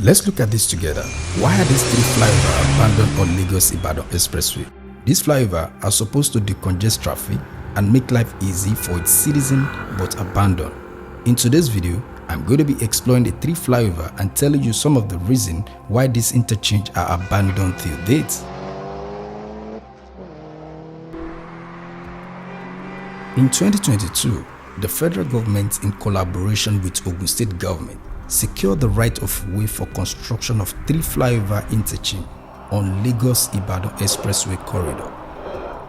Let's look at this together. Why are these three flyovers abandoned on Lagos-Ibadan expressway? These flyovers are supposed to decongest traffic and make life easy for its citizens, but abandoned. In today's video, I'm going to be exploring the three flyovers and telling you some of the reasons why these interchange are abandoned till date. In 2022, the federal government, in collaboration with Ogun State government, secured the right of way for construction of three flyover interchange on Lagos-Ibadan expressway corridor.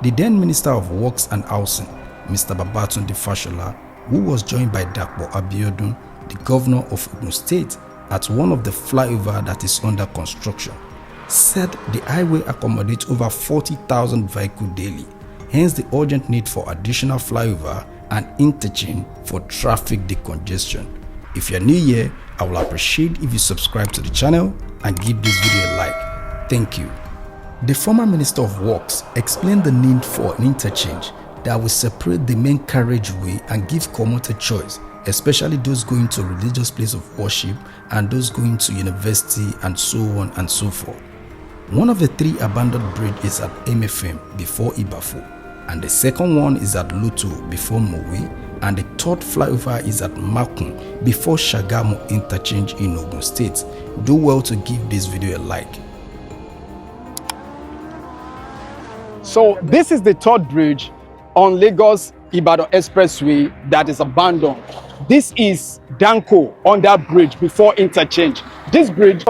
The then Minister of Works and Housing, Mr. Babatunde Fashola, who was joined by Dapo Abiodun, the governor of Ogun State, at one of the flyover that is under construction, said the highway accommodates over 40,000 vehicles daily, hence the urgent need for additional flyover and interchange for traffic decongestion. If you're new here, I will appreciate if you subscribe to the channel and give this video a like. Thank you. The former Minister of Works explained the need for an interchange that will separate the main carriageway and give commuter choice, especially those going to religious places of worship and those going to university and so on and so forth. One of the three abandoned bridges is at MFM before Ibafo, and the second one is at Luto before Mowe, and the third flyover is at Makun before Shagamu interchange in Ogun State. Do well to give this video a like. So this is the third bridge on Lagos-Ibadan expressway that is abandoned. This is Danko on that bridge before interchange. This bridge,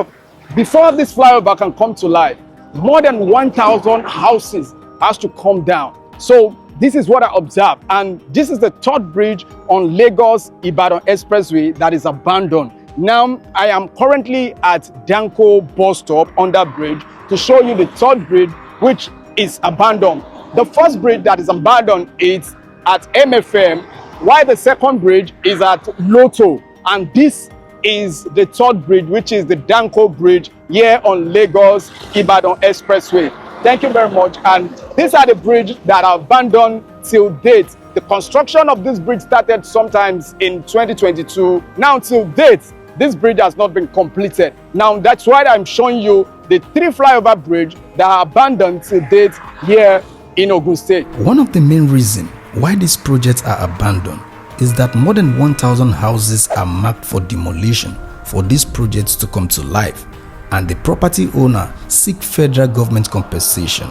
before this flyover can come to life, more than 1,000 houses has to come down. So this is what I observed, and this is the third bridge on Lagos-Ibadan expressway that is abandoned. Now I am currently at Danko bus stop on that bridge to show you the third bridge which is abandoned. The first bridge that is abandoned is at MFM, while the second bridge is at Loto, and this is the third bridge, which is the Danko bridge here on Lagos-Ibadan expressway. Thank you very much. And these are the bridges that are abandoned till date. The construction of this bridge started sometimes in 2022. Now till date, this bridge has not been completed. Now that's why I'm showing you the three flyover bridge that are abandoned till date here in Ogun State. One of the main reasons why these projects are abandoned is that more than 1,000 houses are marked for demolition for these projects to come to life, and the property owner seek federal government compensation.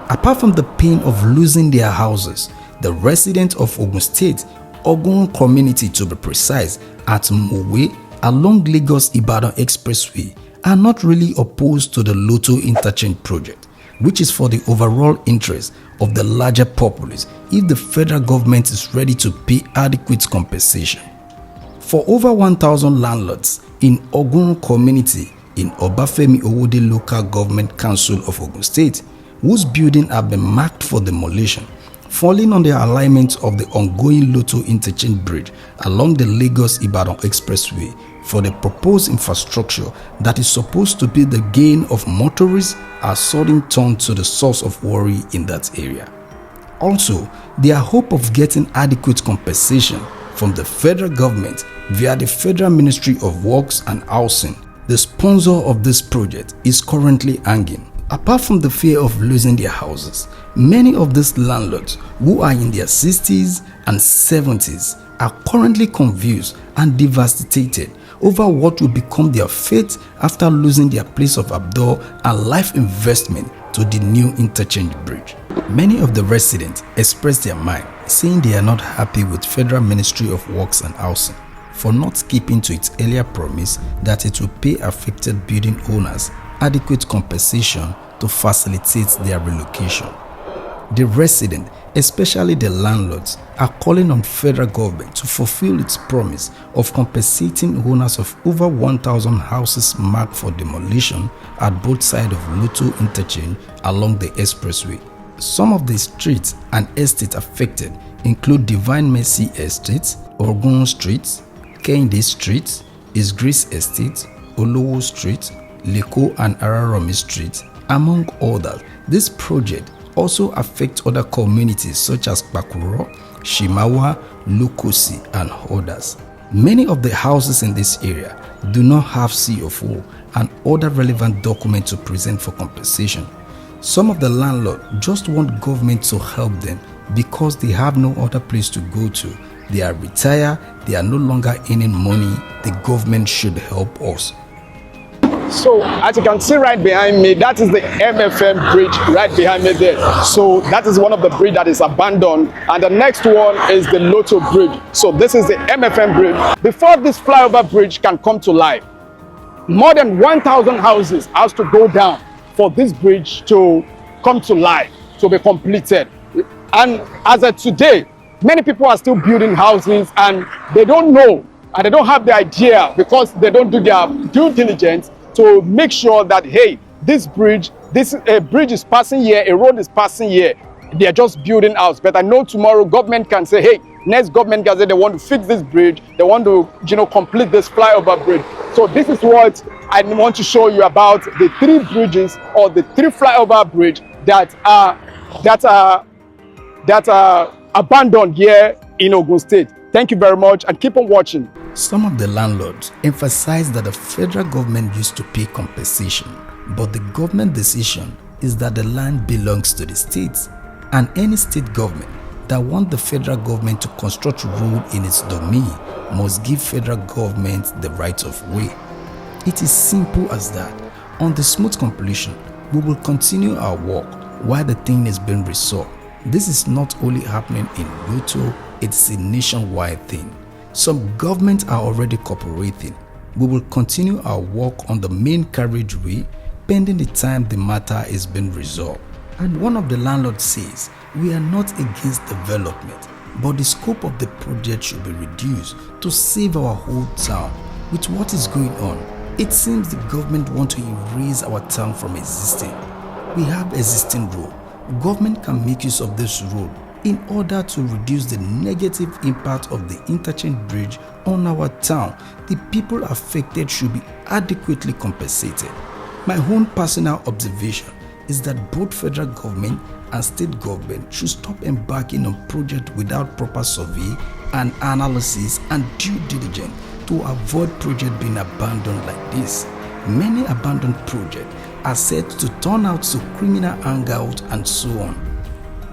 Apart from the pain of losing their houses, the residents of Ogun State, Ogun community to be precise, at Mowe along Lagos-Ibadan expressway are not really opposed to the Loto interchange project, which is for the overall interest of the larger populace if the federal government is ready to pay adequate compensation. For over 1,000 landlords in Ogun community in Obafemi Owode Local Government Council of Ogun State, whose buildings have been marked for demolition, falling on the alignment of the ongoing Loto interchange bridge along the Lagos-Ibadan expressway for the proposed infrastructure that is supposed to be the gain of motorists, are suddenly turned to the source of worry in that area. Also, their hope of getting adequate compensation from the federal government via the Federal Ministry of Works and Housing, the sponsor of this project, is currently hanging. Apart from the fear of losing their houses, many of these landlords who are in their 60s and 70s are currently confused and devastated over what will become their fate after losing their place of abode and life investment to the new interchange bridge. Many of the residents expressed their mind, saying they are not happy with Federal Ministry of Works and Housing for not keeping to its earlier promise that it will pay affected building owners adequate compensation to facilitate their relocation. The residents, especially the landlords, are calling on federal government to fulfill its promise of compensating owners of over 1,000 houses marked for demolition at both sides of Luto interchange along the expressway. Some of the streets and estates affected include Divine Mercy Estate, Ogun Street, Kende Street, Isgris Estate, Olowo Street, Leko and Araromi Street, among others. This project also affects other communities such as Bakuro, Shimawa, Lukosi, and others. Many of the houses in this area do not have CFO and other relevant documents to present for compensation. Some of the landlords just want government to help them because they have no other place to go to. They are retired, they are no longer earning money. The government should help us. So as you can see right behind me, that is the MFM bridge right behind me there. So that is one of the bridge that is abandoned, and the next one is the Lotto bridge. So this is the MFM bridge. Before this flyover bridge can come to life, more than 1,000 houses has to go down for this bridge to come to life, to be completed. And as of today, many people are still building houses and they don't know and they don't have the idea because they don't do their due diligence to make sure that, hey, this bridge is passing here, a road is passing here. They are just building house. But I know tomorrow government can say, hey, next government can say they want to fix this bridge, they want to, complete this flyover bridge. So this is what I want to show you about the 3 bridges or the 3 flyover bridge that are abandoned here in Ogun State. Thank you very much and keep on watching. Some of the landlords emphasize that the federal government used to pay compensation, but the government decision is that the land belongs to the states, and any state government that wants the federal government to construct road in its domain must give federal government the right of way. It is simple as that. On the smooth completion, we will continue our work while the thing is being resolved. This is not only happening in Lotto, it's a nationwide thing. Some governments are already cooperating. We will continue our work on the main carriageway pending the time the matter is being resolved. And one of the landlords says, we are not against development, but the scope of the project should be reduced to save our whole town. With what is going on, it seems the government wants to erase our town from existing. We have existing road. Government can make use of this road in order to reduce the negative impact of the interchange bridge on our town. The people affected should be adequately compensated. My own personal observation is that both federal government and state government should stop embarking on projects without proper survey and analysis and due diligence to avoid projects being abandoned like this. Many abandoned projects are said to turn out to criminal hangout and so on.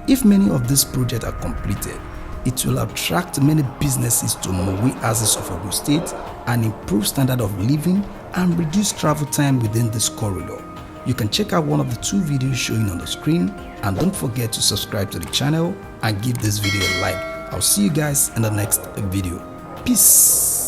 If many of these projects are completed, it will attract many businesses to Mowe Axis of Ogun State and improve standard of living and reduce travel time within this corridor. You can check out one of the 2 videos showing on the screen, and don't forget to subscribe to the channel and give this video a like. I'll see you guys in the next video. Peace.